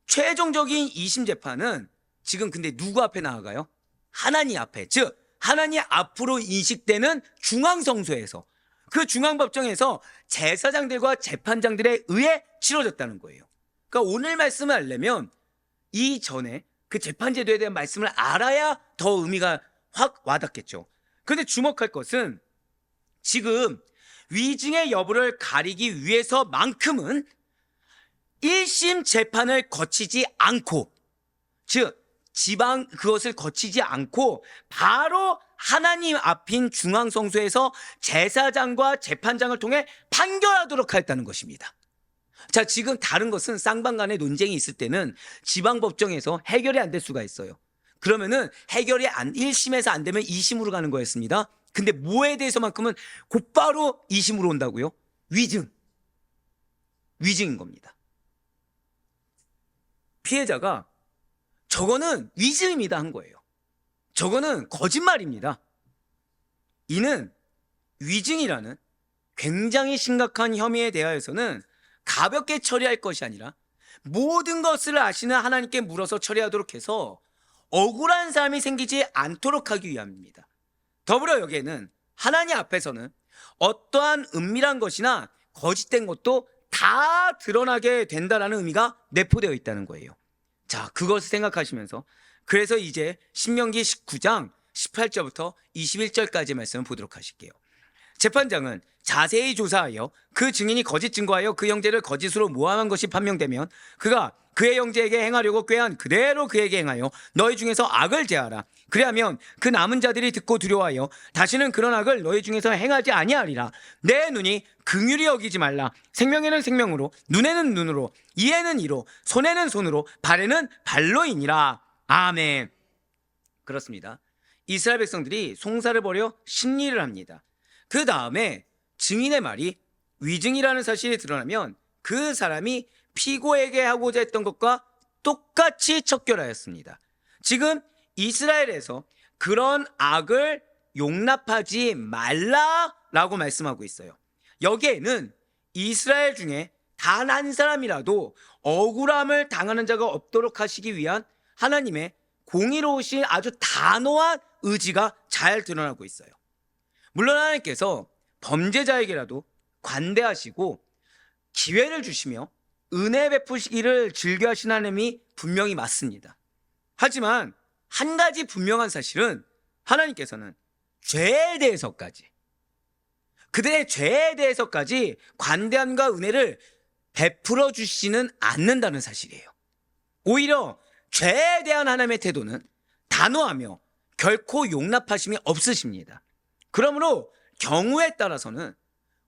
최종적인 2심 재판은 지금 근데 누구 앞에 나아가요? 하나님 앞에, 즉 하나님 앞으로 인식되는 중앙성소에서 그 중앙법정에서 제사장들과 재판장들에 의해 치러졌다는 거예요. 그러니까 오늘 말씀을 알려면 이전에 그 재판제도에 대한 말씀을 알아야 더 의미가 확 와닿겠죠. 그런데 주목할 것은 지금 위증의 여부를 가리기 위해서만큼은 1심 재판을 거치지 않고, 즉 지방 그것을 거치지 않고 바로 하나님 앞인 중앙성소에서 제사장과 재판장을 통해 판결하도록 하였다는 것입니다. 자, 지금 다른 것은 쌍방 간의 논쟁이 있을 때는 지방법정에서 해결이 안 될 수가 있어요. 그러면은 해결이 1심에서 안 되면 2심으로 가는 거였습니다. 근데 뭐에 대해서만큼은 곧바로 2심으로 온다고요? 위증인 겁니다. 피해자가 저거는 위증입니다 한 거예요. 저거는 거짓말입니다. 이는 위증이라는 굉장히 심각한 혐의에 대하여서는 가볍게 처리할 것이 아니라 모든 것을 아시는 하나님께 물어서 처리하도록 해서 억울한 삶이 생기지 않도록 하기 위함입니다. 더불어 여기에는 하나님 앞에서는 어떠한 은밀한 것이나 거짓된 것도 다 드러나게 된다라는 의미가 내포되어 있다는 거예요. 자, 그것을 생각하시면서 그래서 이제 신명기 19장 18절부터 21절까지 말씀을 보도록 하실게요. 재판장은 자세히 조사하여 그 증인이 거짓 증거하여 그 형제를 거짓으로 모함한 것이 판명되면 그가 그의 형제에게 행하려고 꾀한 그대로 그에게 행하여 너희 중에서 악을 제하라. 그리하면 그 남은 자들이 듣고 두려워하여 다시는 그런 악을 너희 중에서 행하지 아니하리라. 내 눈이 긍휼히 여기지 말라. 생명에는 생명으로, 눈에는 눈으로, 이에는 이로, 손에는 손으로, 발에는 발로이니라. 아멘. 그렇습니다. 이스라엘 백성들이 송사를 벌여 심리를 합니다. 그 다음에 증인의 말이 위증이라는 사실이 드러나면 그 사람이 피고에게 하고자 했던 것과 똑같이 척결하였습니다. 지금 이스라엘에서 그런 악을 용납하지 말라라고 말씀하고 있어요. 여기에는 이스라엘 중에 단 한 사람이라도 억울함을 당하는 자가 없도록 하시기 위한 하나님의 공의로우신 아주 단호한 의지가 잘 드러나고 있어요. 물론 하나님께서 범죄자에게라도 관대하시고 기회를 주시며 은혜 베푸시기를 즐겨하신 하나님이 분명히 맞습니다. 하지만 한 가지 분명한 사실은 하나님께서는 죄에 대해서까지, 그들의 죄에 대해서까지 관대함과 은혜를 베풀어 주시는 않는다는 사실이에요. 오히려 죄에 대한 하나님의 태도는 단호하며 결코 용납하심이 없으십니다. 그러므로 경우에 따라서는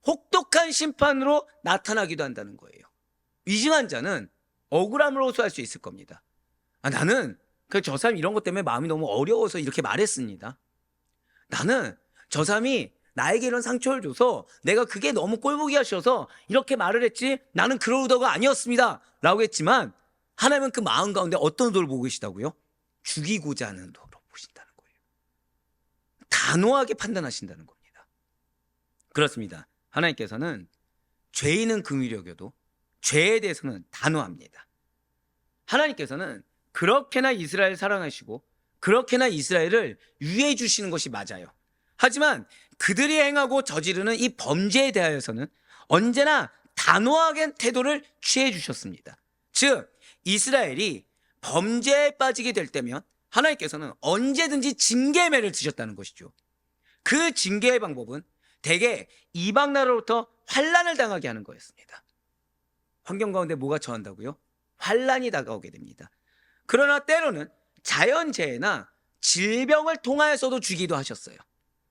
혹독한 심판으로 나타나기도 한다는 거예요. 위증한 자는 억울함을 호소할 수 있을 겁니다. 나는 저 사람 이런 것 때문에 마음이 너무 어려워서 이렇게 말했습니다. 나는 저 사람이 나에게 이런 상처를 줘서 내가 그게 너무 꼴보기 하셔서 이렇게 말을 했지 나는 그럴 의도가 아니었습니다 라고 했지만 하나님은 그 마음 가운데 어떤 의도를 보고 계시다고요? 죽이고자 하는 의도로 보신다는 거예요. 단호하게 판단하신다는 겁니다. 그렇습니다. 하나님께서는 죄인은 긍휼히 여겨도 죄에 대해서는 단호합니다. 하나님께서는 그렇게나 이스라엘을 사랑하시고 그렇게나 이스라엘을 유해해 주시는 것이 맞아요. 하지만 그들이 행하고 저지르는 이 범죄에 대하여서는 언제나 단호하게 태도를 취해 주셨습니다. 즉 이스라엘이 범죄에 빠지게 될 때면 하나님께서는 언제든지 징계의 매를 드셨다는 것이죠. 그 징계의 방법은 대개 이방 나라로부터 환난을 당하게 하는 거였습니다. 환경 가운데 뭐가 처한다고요? 환난이 다가오게 됩니다. 그러나 때로는 자연재해나 질병을 통하여서도 주기도 하셨어요.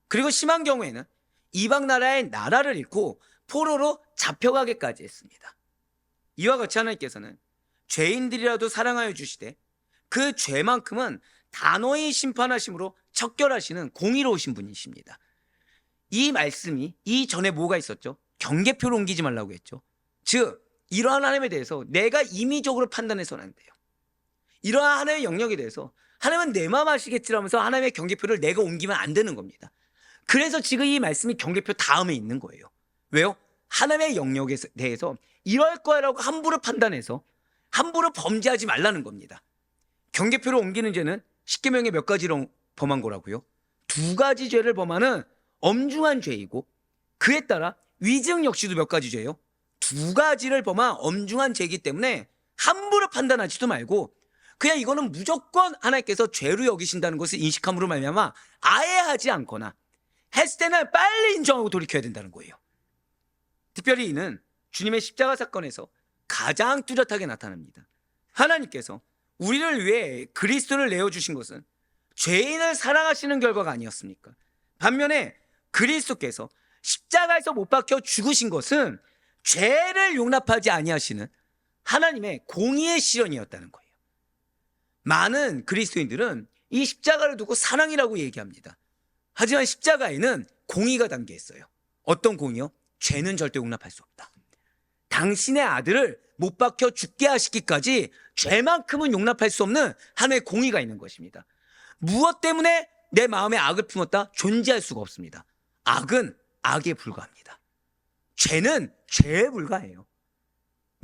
그리고 심한 경우에는 이방 나라의 나라를 잃고 포로로 잡혀가게까지 했습니다. 이와 같이 하나님께서는 죄인들이라도 사랑하여 주시되 그 죄만큼은 단호히 심판하심으로 척결하시는 공의로우신 분이십니다. 이 말씀이 이전에 뭐가 있었죠? 경계표를 옮기지 말라고 했죠. 즉 이러한 하나님에 대해서 내가 임의적으로 판단해서는 안 돼요. 이러한 하나님의 영역에 대해서 하나님은 내 마음 아시겠지라면서 하나님의 경계표를 내가 옮기면 안 되는 겁니다. 그래서 지금 이 말씀이 경계표 다음에 있는 거예요. 왜요? 하나님의 영역에 대해서 이럴 거라고 함부로 판단해서 함부로 범죄하지 말라는 겁니다. 경계표를 옮기는 죄는 십계명에 몇 가지로 범한 거라고요? 2가지 죄를 범하는 엄중한 죄이고 그에 따라 위증 역시도 몇 가지 죄예요? 2가지를 범한 엄중한 죄이기 때문에 함부로 판단하지도 말고 그냥 이거는 무조건 하나님께서 죄로 여기신다는 것을 인식함으로 말미암아 아예 하지 않거나 했을 때는 빨리 인정하고 돌이켜야 된다는 거예요. 특별히 이는 주님의 십자가 사건에서 가장 뚜렷하게 나타납니다. 하나님께서 우리를 위해 그리스도를 내어주신 것은 죄인을 사랑하시는 결과가 아니었습니까? 반면에 그리스도께서 십자가에서 못 박혀 죽으신 것은 죄를 용납하지 아니하시는 하나님의 공의의 실현이었다는 거예요. 많은 그리스도인들은 이 십자가를 두고 사랑이라고 얘기합니다. 하지만 십자가에는 공의가 담겨 있어요. 어떤 공의요? 죄는 절대 용납할 수 없다. 당신의 아들을 못 박혀 죽게 하시기까지 죄만큼은 용납할 수 없는 하나님의 공의가 있는 것입니다. 무엇 때문에 내 마음에 악을 품었다? 존재할 수가 없습니다. 악은 악에 불과합니다. 죄는 죄에 불과해요.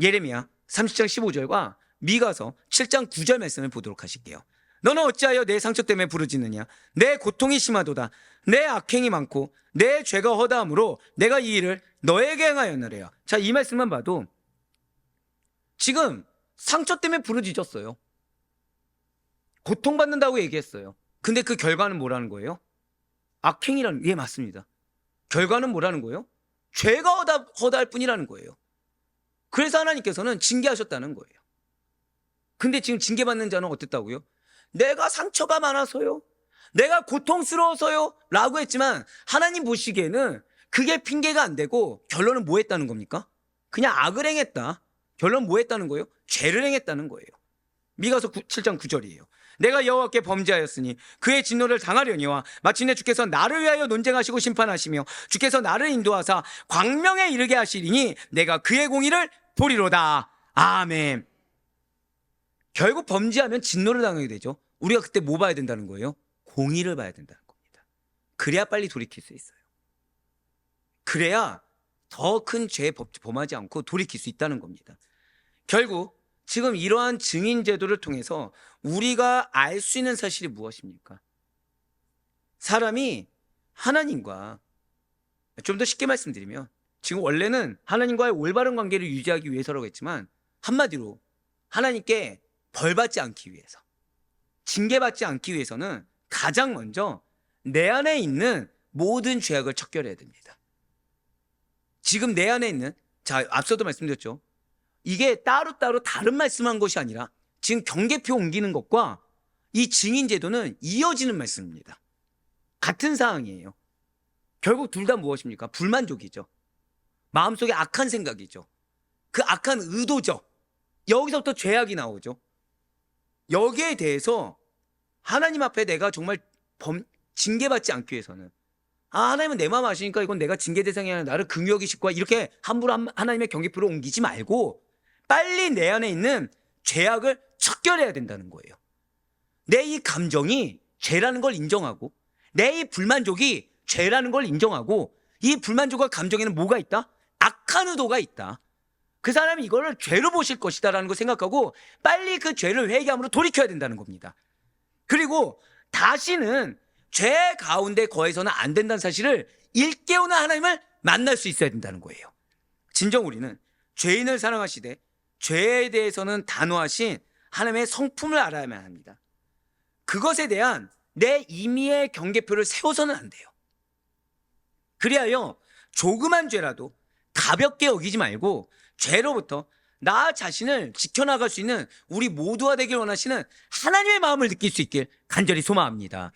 예레미야 30장 15절과 미가서 7장 9절 말씀을 보도록 하실게요. 너는 어찌하여 내 상처 때문에 부르짖느냐? 내 고통이 심하도다. 내 악행이 많고 내 죄가 허다함으로 내가 이 일을 너에게 행하였느래요. 자, 이 말씀만 봐도 지금 상처 때문에 부르짖었어요. 고통받는다고 얘기했어요. 근데 그 결과는 뭐라는 거예요? 악행이라는, 예, 맞습니다. 결과는 뭐라는 거예요? 죄가 허다할 뿐이라는 거예요. 그래서 하나님께서는 징계하셨다는 거예요. 근데 지금 징계받는 자는 어땠다고요? 내가 상처가 많아서요, 내가 고통스러워서요 라고 했지만 하나님 보시기에는 그게 핑계가 안 되고 결론은 뭐 했다는 겁니까? 그냥 악을 행했다. 결론 뭐 했다는 거예요? 죄를 행했다는 거예요. 미가서 7장 9절이에요. 내가 여호와께 범죄하였으니 그의 진노를 당하려니와 마침내 주께서 나를 위하여 논쟁하시고 심판하시며 주께서 나를 인도하사 광명에 이르게 하시리니 내가 그의 공의를 보리로다. 아멘. 결국 범죄하면 진노를 당하게 되죠. 우리가 그때 뭐 봐야 된다는 거예요? 공의를 봐야 된다는 겁니다. 그래야 빨리 돌이킬 수 있어요. 그래야 더 큰 죄 범하지 않고 돌이킬 수 있다는 겁니다. 결국 지금 이러한 증인 제도를 통해서 우리가 알 수 있는 사실이 무엇입니까? 사람이 하나님과, 좀 더 쉽게 말씀드리면 지금 원래는 하나님과의 올바른 관계를 유지하기 위해서라고 했지만 한마디로 하나님께 벌받지 않기 위해서, 징계받지 않기 위해서는 가장 먼저 내 안에 있는 모든 죄악을 척결해야 됩니다. 지금 내 안에 있는, 자, 앞서도 말씀드렸죠. 이게 따로따로 다른 말씀한 것이 아니라 지금 경계표 옮기는 것과 이 증인제도는 이어지는 말씀입니다. 같은 사항이에요. 결국 둘 다 무엇입니까? 불만족이죠. 마음속에 악한 생각이죠. 그 악한 의도죠. 여기서부터 죄악이 나오죠. 여기에 대해서 하나님 앞에 내가 정말 징계받지 않기 위해서는, 하나님은 내 마음 아시니까 이건 내가 징계 대상이 아니라 나를 긍휼히 여기실 거야, 이렇게 함부로 하나님의 경계표를 옮기지 말고 빨리 내 안에 있는 죄악을 척결해야 된다는 거예요. 내 이 감정이 죄라는 걸 인정하고, 내 이 불만족이 죄라는 걸 인정하고, 이 불만족과 감정에는 뭐가 있다? 악한 의도가 있다. 그 사람이 이거를 죄로 보실 것이다 라는 걸 생각하고 빨리 그 죄를 회개함으로 돌이켜야 된다는 겁니다. 그리고 다시는 죄 가운데 거해서는 안 된다는 사실을 일깨우는 하나님을 만날 수 있어야 된다는 거예요. 진정 우리는 죄인을 사랑하시되 죄에 대해서는 단호하신 하나님의 성품을 알아야만 합니다. 그것에 대한 내 임의의 경계표를 세워서는 안 돼요. 그리하여 조그만 죄라도 가볍게 여기지 말고 죄로부터 나 자신을 지켜나갈 수 있는 우리 모두가 되길 원하시는 하나님의 마음을 느낄 수 있길 간절히 소망합니다.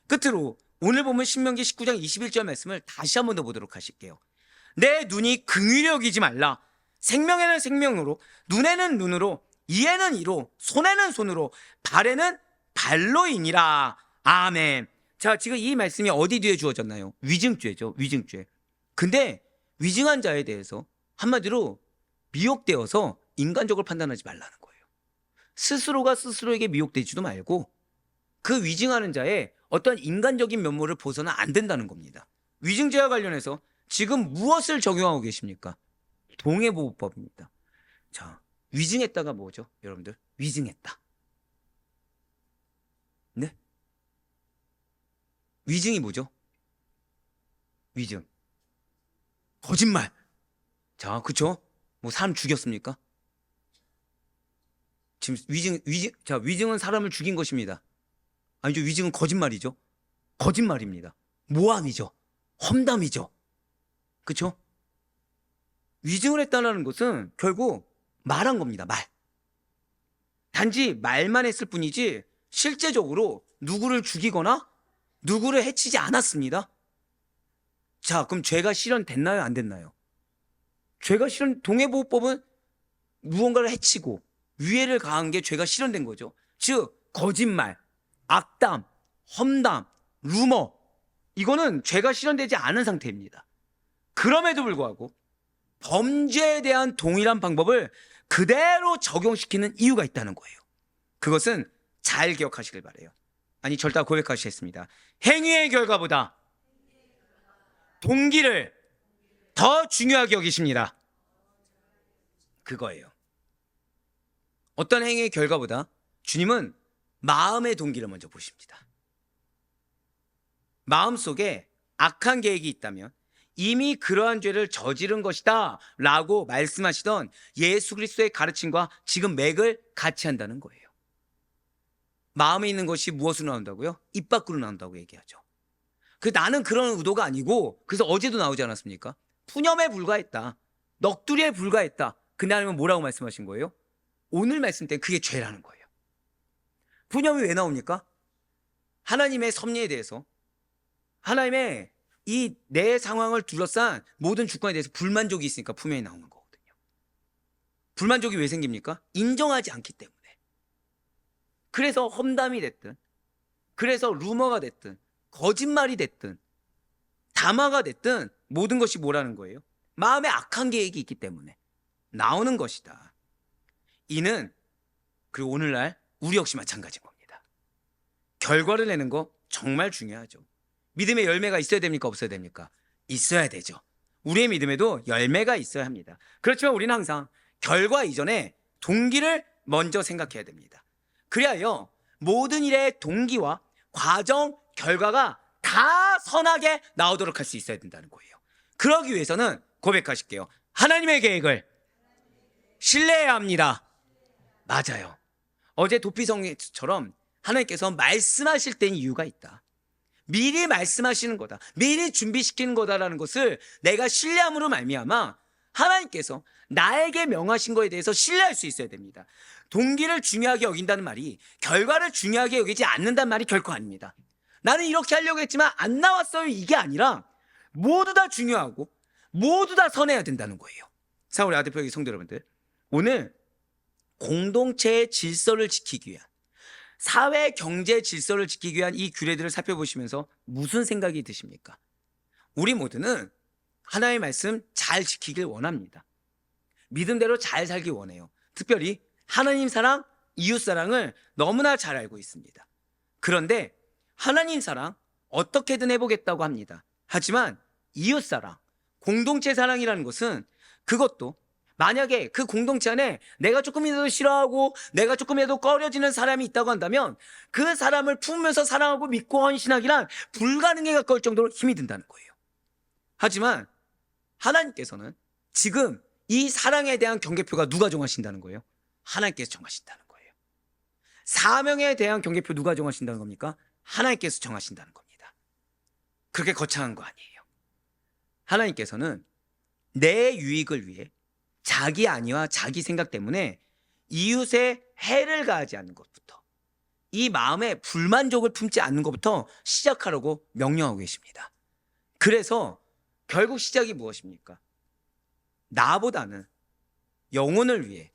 끝으로 오늘 보면 신명기 19장 21절 말씀을 다시 한 번 더 보도록 하실게요. 내 눈이 긍휼히 여기지 말라. 생명에는 생명으로, 눈에는 눈으로, 이에는 이로, 손에는 손으로, 발에는 발로이니라. 아멘. 자, 지금 이 말씀이 어디 뒤에 주어졌나요? 위증죄죠. 위증죄. 근데 위증한 자에 대해서 한마디로 미혹되어서 인간적으로 판단하지 말라는 거예요. 스스로가 스스로에게 미혹되지도 말고 그 위증하는 자의 어떤 인간적인 면모를 보서는 안 된다는 겁니다. 위증죄와 관련해서 지금 무엇을 적용하고 계십니까? 동해보호법입니다. 자, 위증했다가 뭐죠? 여러분들, 위증했다. 네? 위증이 뭐죠? 위증. 거짓말. 자, 그쵸? 뭐 사람 죽였습니까? 지금 위증은 사람을 죽인 것입니다. 아니죠. 위증은 거짓말이죠. 거짓말입니다. 모함이죠. 험담이죠. 그쵸? 위증을 했다는 것은 결국 말한 겁니다. 말. 단지 말만 했을 뿐이지 실제적으로 누구를 죽이거나 누구를 해치지 않았습니다. 자, 그럼 죄가 실현됐나요? 안 됐나요? 죄가 동해보호법은 무언가를 해치고 위해를 가한 게 죄가 실현된 거죠. 즉 거짓말, 악담, 험담, 루머, 이거는 죄가 실현되지 않은 상태입니다. 그럼에도 불구하고 범죄에 대한 동일한 방법을 그대로 적용시키는 이유가 있다는 거예요. 그것은 잘 기억하시길 바라요. 아니, 절대 고백하시겠습니다. 행위의 결과보다 동기를 더 중요하게 여기십니다. 그거예요. 어떤 행위의 결과보다 주님은 마음의 동기를 먼저 보십니다. 마음속에 악한 계획이 있다면 이미 그러한 죄를 저지른 것이다 라고 말씀하시던 예수 그리스도의 가르침과 지금 맥을 같이 한다는 거예요. 마음에 있는 것이 무엇으로 나온다고요? 입 밖으로 나온다고 얘기하죠. 나는 그런 의도가 아니고, 그래서 어제도 나오지 않았습니까? 푸념에 불과했다, 넋두리에 불과했다. 근데 하나님은 뭐라고 말씀하신 거예요? 오늘 말씀 때는 그게 죄라는 거예요. 푸념이 왜 나옵니까? 하나님의 섭리에 대해서, 하나님의 이 내 상황을 둘러싼 모든 주권에 대해서 불만족이 있으니까 푸념이 나오는 거거든요. 불만족이 왜 생깁니까? 인정하지 않기 때문에. 그래서 험담이 됐든, 그래서 루머가 됐든, 거짓말이 됐든, 담화가 됐든 모든 것이 뭐라는 거예요? 마음에 악한 계획이 있기 때문에 나오는 것이다. 이는, 그리고 오늘날 우리 역시 마찬가지인 겁니다. 결과를 내는 거 정말 중요하죠. 믿음의 열매가 있어야 됩니까? 없어야 됩니까? 있어야 되죠. 우리의 믿음에도 열매가 있어야 합니다. 그렇지만 우리는 항상 결과 이전에 동기를 먼저 생각해야 됩니다. 그리하여 모든 일의 동기와 과정, 결과가 다 선하게 나오도록 할 수 있어야 된다는 거예요. 그러기 위해서는 고백하실게요. 하나님의 계획을 신뢰해야 합니다. 맞아요. 어제 도피성처럼 하나님께서 말씀하실 때는 이유가 있다. 미리 말씀하시는 거다, 미리 준비시키는 거다라는 것을 내가 신뢰함으로 말미암아 하나님께서 나에게 명하신 거에 대해서 신뢰할 수 있어야 됩니다. 동기를 중요하게 여긴다는 말이 결과를 중요하게 여기지 않는다는 말이 결코 아닙니다. 나는 이렇게 하려고 했지만 안 나왔어요, 이게 아니라 모두 다 중요하고 모두 다 선해야 된다는 거예요. 자, 우리 아대표의 성도 여러분들, 오늘 공동체의 질서를 지키기 위한, 사회 경제 질서를 지키기 위한 이 규례들을 살펴보시면서 무슨 생각이 드십니까? 우리 모두는 하나님의 말씀 잘 지키길 원합니다. 믿음대로 잘 살길 원해요. 특별히 하나님 사랑, 이웃 사랑을 너무나 잘 알고 있습니다. 그런데 하나님 사랑 어떻게든 해보겠다고 합니다. 하지만 이웃 사랑, 공동체 사랑이라는 것은, 그것도 만약에 그 공동체 안에 내가 조금이라도 싫어하고 내가 조금이라도 꺼려지는 사람이 있다고 한다면 그 사람을 품으면서 사랑하고 믿고 헌신하기란 불가능에 가까울 정도로 힘이 든다는 거예요. 하지만 하나님께서는 지금 이 사랑에 대한 경계표가 누가 정하신다는 거예요? 하나님께서 정하신다는 거예요. 사명에 대한 경계표 누가 정하신다는 겁니까? 하나님께서 정하신다는 겁니다. 그렇게 거창한 거 아니에요. 하나님께서는 내 유익을 위해 자기 안위와 자기 생각 때문에 이웃에 해를 가하지 않는 것부터, 이 마음에 불만족을 품지 않는 것부터 시작하라고 명령하고 계십니다. 그래서 결국 시작이 무엇입니까? 나보다는 영혼을 위해,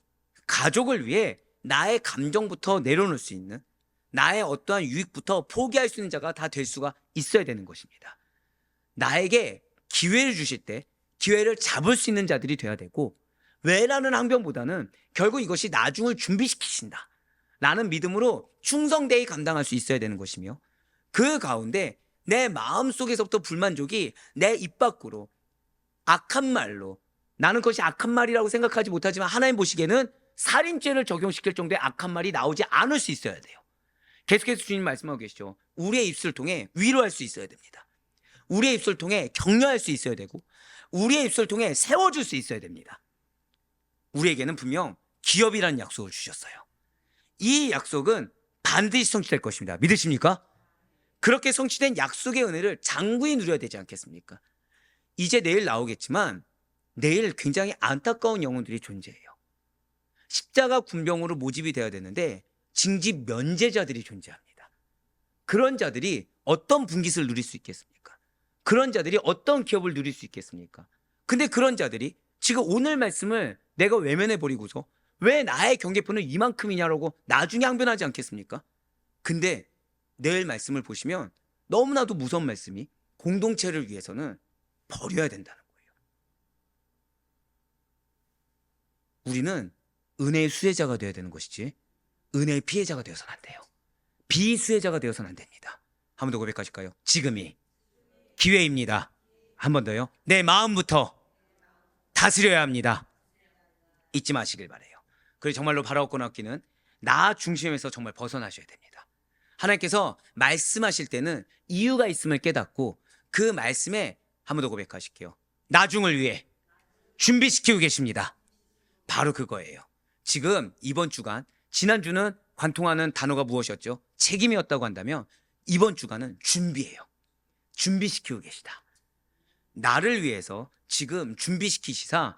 가족을 위해 나의 감정부터 내려놓을 수 있는, 나의 어떠한 유익부터 포기할 수 있는 자가 다 될 수가 있어야 되는 것입니다. 나에게 기회를 주실 때 기회를 잡을 수 있는 자들이 돼야 되고, 왜라는 항변보다는 결국 이것이 나중을 준비시키신다 라는 믿음으로 충성되이 감당할 수 있어야 되는 것이며, 그 가운데 내 마음속에서부터 불만족이 내 입 밖으로 악한 말로, 나는 그것이 악한 말이라고 생각하지 못하지만 하나님 보시기에는 살인죄를 적용시킬 정도의 악한 말이 나오지 않을 수 있어야 돼요. 계속해서 주님 말씀하고 계시죠. 우리의 입술을 통해 위로할 수 있어야 됩니다. 우리의 입술을 통해 격려할 수 있어야 되고, 우리의 입술을 통해 세워줄 수 있어야 됩니다. 우리에게는 분명 기업이라는 약속을 주셨어요. 이 약속은 반드시 성취될 것입니다. 믿으십니까? 그렇게 성취된 약속의 은혜를 장구히 누려야 되지 않겠습니까? 이제 내일 나오겠지만 내일 굉장히 안타까운 영혼들이 존재해요. 십자가 군병으로 모집이 되어야 되는데 징집 면제자들이 존재합니다. 그런 자들이 어떤 분깃을 누릴 수 있겠습니까? 그런 자들이 어떤 기업을 누릴 수 있겠습니까? 근데 그런 자들이 지금 오늘 말씀을 내가 외면해 버리고서 왜 나의 경계표는 이만큼이냐라고 나중에 항변하지 않겠습니까? 근데 내일 말씀을 보시면 너무나도 무서운 말씀이, 공동체를 위해서는 버려야 된다는 거예요. 우리는 은혜의 수혜자가 되어야 되는 것이지 은혜의 피해자가 되어서는 안 돼요. 비수혜자가 되어서는 안 됩니다. 한 번 더 고백하실까요? 지금이 기회입니다. 한 번 더요. 내 마음부터 다스려야 합니다. 잊지 마시길 바래요. 그리고 정말로 바라옵 고등학교는 나 중심에서 정말 벗어나셔야 됩니다. 하나님께서 말씀하실 때는 이유가 있음을 깨닫고 그 말씀에 한 번 더 고백하실게요. 나중을 위해 준비시키고 계십니다. 바로 그거예요. 지금 이번 주간, 지난주는 관통하는 단어가 무엇이었죠? 책임이었다고 한다면 이번 주간은 준비예요. 준비시키고 계시다. 나를 위해서 지금 준비시키시사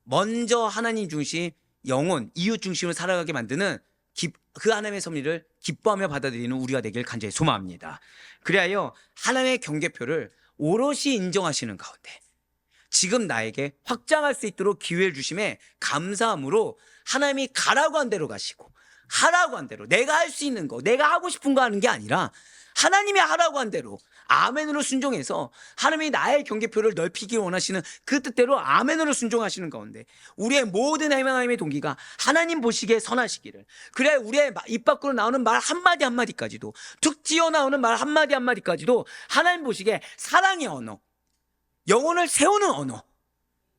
먼저 하나님 중심, 영혼, 이웃 중심으로 살아가게 만드는 그 하나님의 섭리를 기뻐하며 받아들이는 우리가 되길 간절히 소망합니다. 그리하여 하나님의 경계표를 오롯이 인정하시는 가운데 지금 나에게 확장할 수 있도록 기회를 주심에 감사함으로 하나님이 가라고 한 대로 가시고 하라고 한 대로 내가 할 수 있는 거, 내가 하고 싶은 거 하는 게 아니라 하나님이 하라고 한 대로 아멘으로 순종해서 하나님이 나의 경계표를 넓히기 원하시는 그 뜻대로 아멘으로 순종하시는 가운데 우리의 모든 하나님의 동기가 하나님 보시기에 선하시기를, 그래 우리의 입 밖으로 나오는 말 한마디 한마디까지도, 툭 튀어나오는 말 한마디 한마디까지도 하나님 보시기에 사랑의 언어, 영혼을 세우는 언어,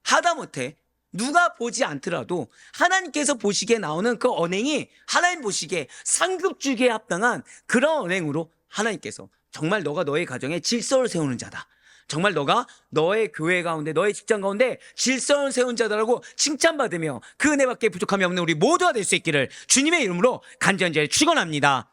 하다못해 누가 보지 않더라도 하나님께서 보시기에 나오는 그 언행이 하나님 보시기에 상급주기에 합당한 그런 언행으로 하나님께서 정말 너가 너의 가정에 질서를 세우는 자다, 정말 너가 너의 교회 가운데 너의 직장 가운데 질서를 세운 자다라고 칭찬받으며 그 은혜밖에 부족함이 없는 우리 모두가 될 수 있기를 주님의 이름으로 간절히 축원합니다.